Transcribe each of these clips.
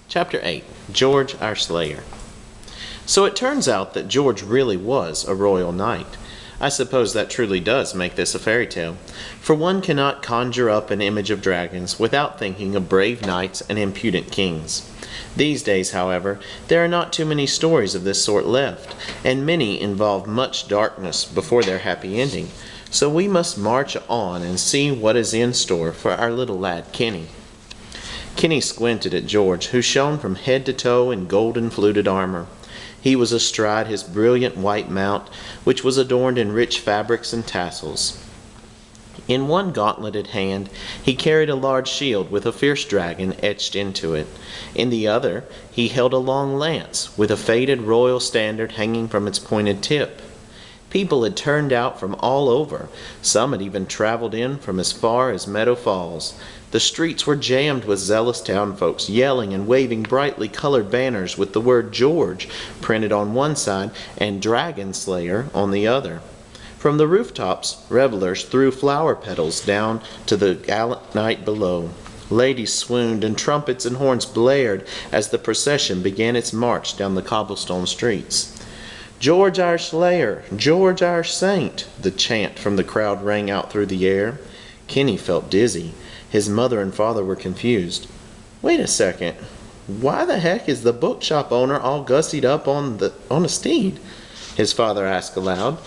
Chapter 8. George our Slayer. So it turns out that George really was a royal knight. I suppose that truly does make this a fairy tale, for one cannot conjure up an image of dragons without thinking of brave knights and impudent kings. These days, however, there are not too many stories of this sort left, and many involve much darkness before their happy ending, so we must march on and see what is in store for our little lad Kenny. Kenny squinted at George, who shone from head to toe in golden fluted armor. He was astride his brilliant white mount, which was adorned in rich fabrics and tassels. In one gauntleted hand he carried a large shield with a fierce dragon etched into it. In the other he held a long lance, with a faded royal standard hanging from its pointed tip. People had turned out from all over. Some had even traveled in from as far as Meadow Falls. The streets were jammed with zealous town folks, yelling and waving brightly colored banners with the word George printed on one side and Dragon Slayer on the other. From the rooftops, revelers threw flower petals down to the gallant knight below. Ladies swooned and trumpets and horns blared as the procession began its march down the cobblestone streets. "George our Slayer, George our Saint," the chant from the crowd rang out through the air. Kenny felt dizzy. His mother and father were confused. "Wait a second. Why the heck is the bookshop owner all gussied up on a steed?" his father asked aloud.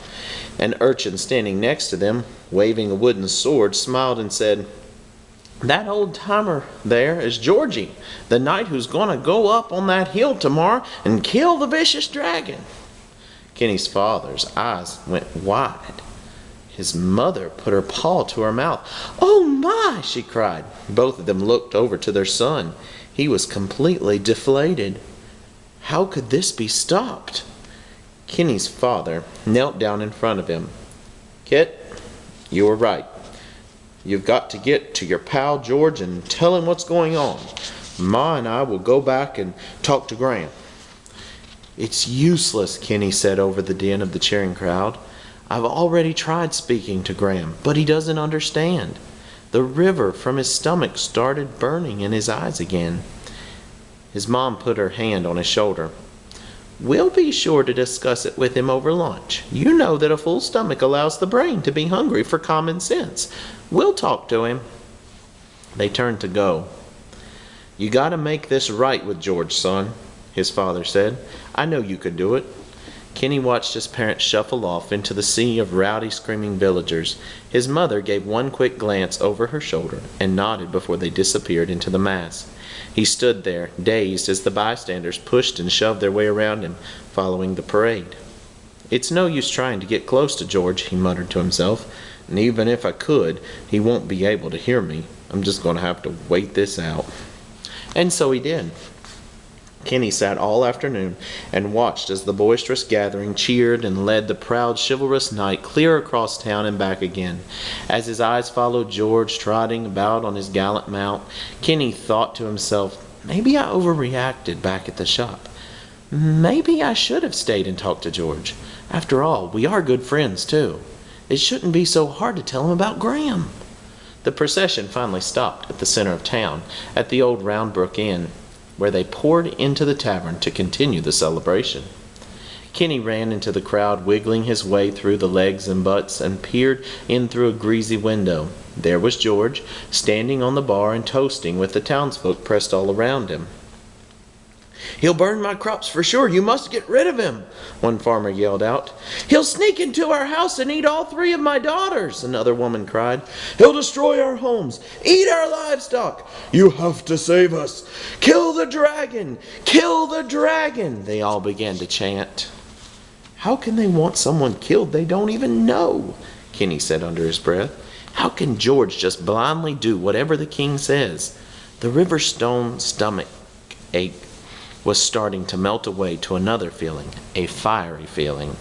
An urchin standing next to them, waving a wooden sword, smiled and said, "That old-timer there is Georgie, the knight who's gonna go up on that hill tomorrow and kill the vicious dragon." Kenny's father's eyes went wide. His mother put her paw to her mouth. "Oh my!" she cried. Both of them looked over to their son. He was completely deflated. How could this be stopped? Kenny's father knelt down in front of him. "Kit, you were right. You've got to get to your pal George and tell him what's going on. Ma and I will go back and talk to Graham." "It's useless," Kenny said over the din of the cheering crowd. "I've already tried speaking to Graham, but he doesn't understand." The river from his stomach started burning in his eyes again. His mom put her hand on his shoulder. "We'll be sure to discuss it with him over lunch. You know that a full stomach allows the brain to be hungry for common sense. We'll talk to him." They turned to go. "You gotta make this right with George, son," his father said. "I know you could do it." Kenny watched his parents shuffle off into the sea of rowdy, screaming villagers. His mother gave one quick glance over her shoulder and nodded before they disappeared into the mass. He stood there, dazed, as the bystanders pushed and shoved their way around him, following the parade. "It's no use trying to get close to George," he muttered to himself. "And even if I could, he won't be able to hear me. I'm just going to have to wait this out." And so he did. Kenny sat all afternoon and watched as the boisterous gathering cheered and led the proud, chivalrous knight clear across town and back again. As his eyes followed George trotting about on his gallant mount, Kenny thought to himself, "Maybe I overreacted back at the shop. Maybe I should have stayed and talked to George. After all, we are good friends, too. It shouldn't be so hard to tell him about Graham." The procession finally stopped at the center of town, at the old Round Brook Inn, where they poured into the tavern to continue the celebration. Kenny ran into the crowd, wiggling his way through the legs and butts, and peered in through a greasy window. There was George, standing on the bar and toasting, with the townsfolk pressed all around him. "He'll burn my crops for sure. You must get rid of him," one farmer yelled out. "He'll sneak into our house and eat all 3 of my daughters," another woman cried. "He'll destroy our homes, eat our livestock. You have to save us. Kill the dragon! Kill the dragon!" they all began to chant. "How can they want someone killed they don't even know?" Kenny said under his breath. "How can George just blindly do whatever the king says?" The Riverstone stomach ache was starting to melt away to another feeling, a fiery feeling.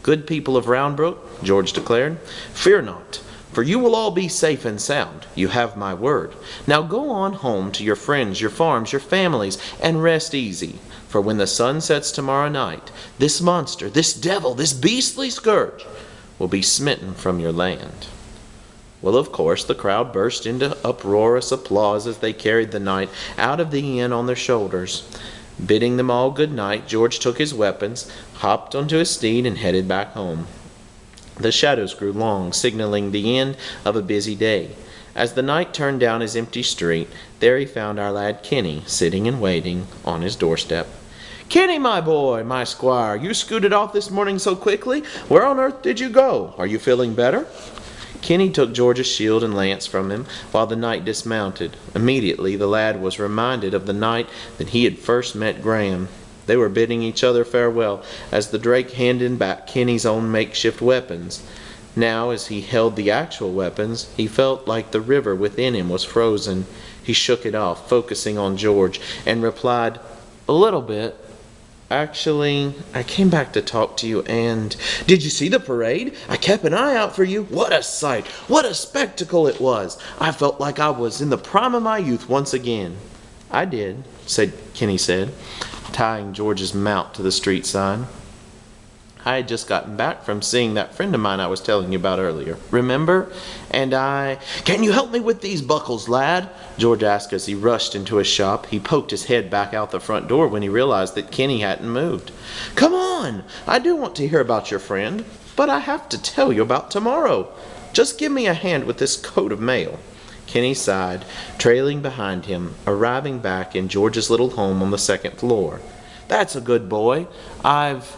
"Good people of Round Brook," George declared, "fear not, for you will all be safe and sound. You have my word. Now go on home to your friends, your farms, your families, and rest easy. For when the sun sets tomorrow night, this monster, this devil, this beastly scourge will be smitten from your land." Well, of course, the crowd burst into uproarious applause as they carried the knight out of the inn on their shoulders. Bidding them all good night, George took his weapons, hopped onto his steed, and headed back home. The shadows grew long, signaling the end of a busy day. As the knight turned down his empty street, there he found our lad Kenny, sitting and waiting on his doorstep. "Kenny, my boy, my squire, you scooted off this morning so quickly. Where on earth did you go? Are you feeling better?" Kenny took George's shield and lance from him, while the knight dismounted. Immediately the lad was reminded of the night that he had first met Graham. They were bidding each other farewell, as the Drake handed back Kenny's own makeshift weapons. Now, as he held the actual weapons, he felt like the river within him was frozen. He shook it off, focusing on George, and replied, "A little bit. Actually, I came back to talk to you and... Did you see the parade? I kept an eye out for you. What a sight! What a spectacle it was! I felt like I was in the prime of my youth once again." "I did," Kenny said, tying George's mount to the street sign. "I had just gotten back from seeing that friend of mine I was telling you about earlier. Remember? And I—" "Can you help me with these buckles, lad?" George asked as he rushed into his shop. He poked his head back out the front door when he realized that Kenny hadn't moved. "Come on! I do want to hear about your friend, but I have to tell you about tomorrow. Just give me a hand with this coat of mail." Kenny sighed, trailing behind him, arriving back in George's little home on the second floor. "That's a good boy. I've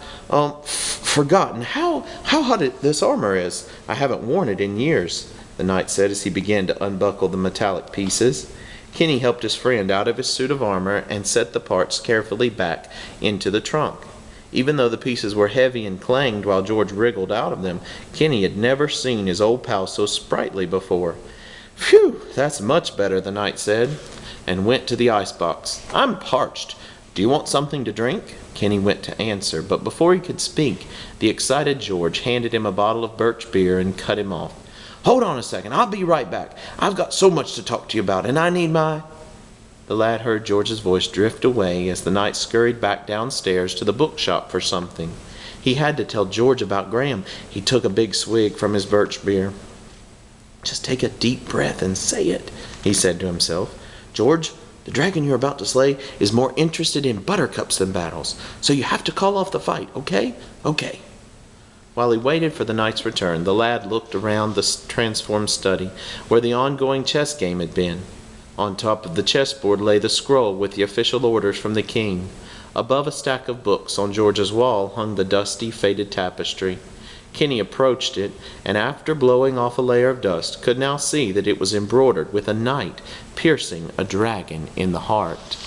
forgotten how hot this armor is. I haven't worn it in years," the knight said as he began to unbuckle the metallic pieces. Kenny helped his friend out of his suit of armor and set the parts carefully back into the trunk. Even though the pieces were heavy and clanged while George wriggled out of them, Kenny had never seen his old pal so sprightly before. "Phew, that's much better," the knight said, and went to the icebox. "I'm parched. Do you want something to drink?" Kenny went to answer, but before he could speak, the excited George handed him a bottle of birch beer and cut him off. "Hold on a second, I'll be right back. I've got so much to talk to you about, and I need my—" The lad heard George's voice drift away as the knight scurried back downstairs to the bookshop for something. He had to tell George about Graham. He took a big swig from his birch beer. "Just take a deep breath and say it," he said to himself. "George, the dragon you're about to slay is more interested in buttercups than battles, so you have to call off the fight, okay? Okay." While he waited for the knight's return, the lad looked around the transformed study, where the ongoing chess game had been. On top of the chessboard lay the scroll with the official orders from the king. Above a stack of books on George's wall hung the dusty, faded tapestry. Kenny approached it, and after blowing off a layer of dust, could now see that it was embroidered with a knight piercing a dragon in the heart.